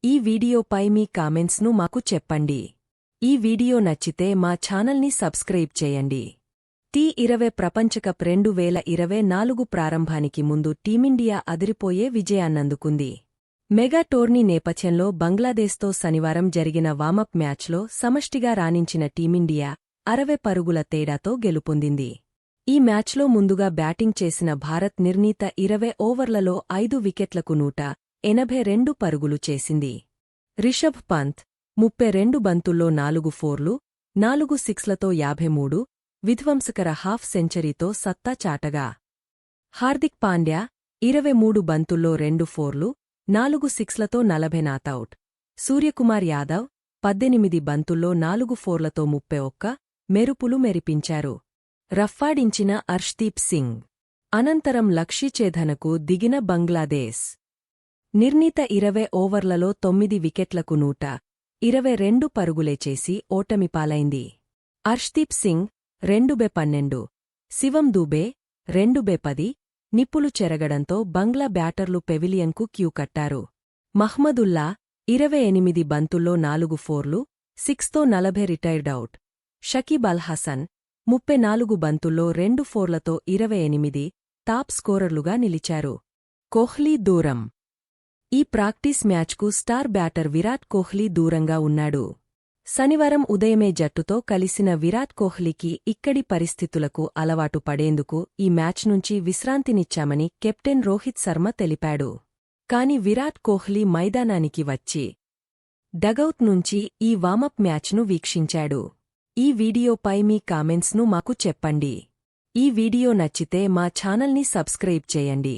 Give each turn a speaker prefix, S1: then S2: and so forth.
S1: ఈ వీడియోపై మీ కామెంట్స్ను మాకు చెప్పండి. ఈ వీడియో నచ్చితే మా ఛానల్ని సబ్స్క్రైబ్ చేయండి. టీ20 ప్రపంచకప్ 2024 ప్రారంభానికి ముందు టీమిండియా అదిరిపోయే విజయాన్నందుకుంది. మెగా టోర్నీ నేపథ్యంలో బంగ్లాదేశ్తో శనివారం జరిగిన వామప్ మ్యాచ్లో సమష్టిగా రాణించిన టీమిండియా 60 పరుగుల తేడాతో గెలుపొందింది. ఈ మ్యాచ్లో ముందుగా బ్యాటింగ్ చేసిన భారత్ నిర్ణీత 20 ఓవర్లలో 5 వికెట్లకు 182 పరుగులు చేసింది. రిషభ్ పంత్ 32 బంతుల్లో 4 ఫోర్లు, 4 సిక్స్లతో 53 విధ్వంసకర హాఫ్ సెంచరీతో సత్తా చాటగా, హార్దిక్ పాండ్యా 23 బంతుల్లో 2 ఫోర్లు, 4 సిక్స్లతో 40 నాతౌట్, సూర్యకుమార్ యాదవ్ 18 బంతుల్లో 4 ఫోర్లతో 31 మెరుపులు మెరిపించారు. రఫ్ఫాడించిన అర్ష్దీప్ సింగ్ అనంతరం లక్ష్యఛేదనకు దిగిన బంగ్లాదేశ్ నిర్ణీత 20 ఓవర్లలో 9 వికెట్లకు 122 పరుగులే చేసి ఓటమిపాలైంది. అర్ష్దీప్ సింగ్ 2/12, శివం దూబే 2/10 నిప్పులు చెరగడంతో బంగ్లా బ్యాటర్లు పెవిలియన్కు క్యూ కట్టారు. మహ్మదుల్లా 28 బంతుల్లో 4 ఫోర్లు, 6తో 40 రిటైర్డౌట్, షకీబ్ అల్ హసన్ 34 బంతుల్లో 2 ఫోర్లతో 28 టాప్ స్కోరర్లుగా నిలిచారు. కోహ్లీ దూరం. ఈ ప్రాక్టీస్ మ్యాచ్కు స్టార్ బ్యాటర్ విరాట్ కోహ్లీ దూరంగా ఉన్నాడు. శనివారం ఉదయమే జట్టుతో కలిసిన విరాట్ కోహ్లీకి ఇక్కడి పరిస్థితులకు అలవాటు పడేందుకు ఈ మ్యాచ్ నుంచి విశ్రాంతినిచ్చామని కెప్టెన్ రోహిత్ శర్మ తెలిపాడు. కాని విరాట్ కోహ్లీ మైదానానికి వచ్చి డగౌట్ నుంచి ఈ వామప్ మ్యాచ్ను వీక్షించాడు. ఈ వీడియోపై మీ కామెంట్స్ను మాకు చెప్పండి. ఈ వీడియో నచ్చితే మా ఛానల్ని సబ్స్క్రైబ్ చేయండి.